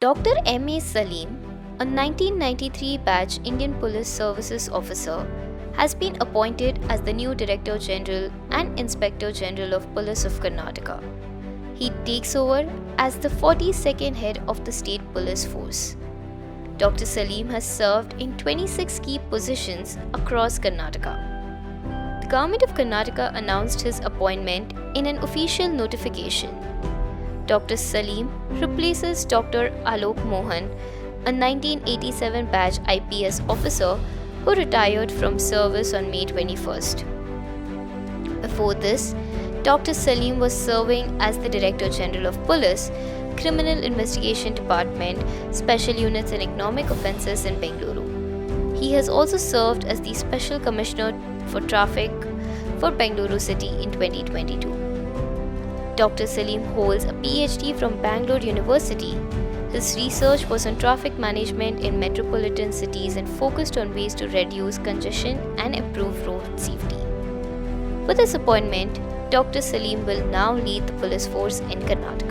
Dr. M.A. Salim, a 1993 batch Indian Police Services officer, has been appointed as the new Director General and Inspector General of Police of Karnataka. He takes over as the 42nd head of the state police force. Dr. Salim has served in 26 key positions across Karnataka. The Government of Karnataka announced his appointment in an official notification. Dr. Salim replaces Dr. Alok Mohan, a 1987 batch IPS officer who retired from service on May 21st. Before this, Dr. Salim was serving as the Director General of Police, Criminal Investigation Department, Special Units and Economic Offences in Bengaluru. He has also served as the Special Commissioner for Traffic for Bengaluru City in 2022. Dr. Salim holds a PhD from Bangalore University. His research was on traffic management in metropolitan cities and focused on ways to reduce congestion and improve road safety. With this appointment, Dr. Salim will now lead the police force in Karnataka.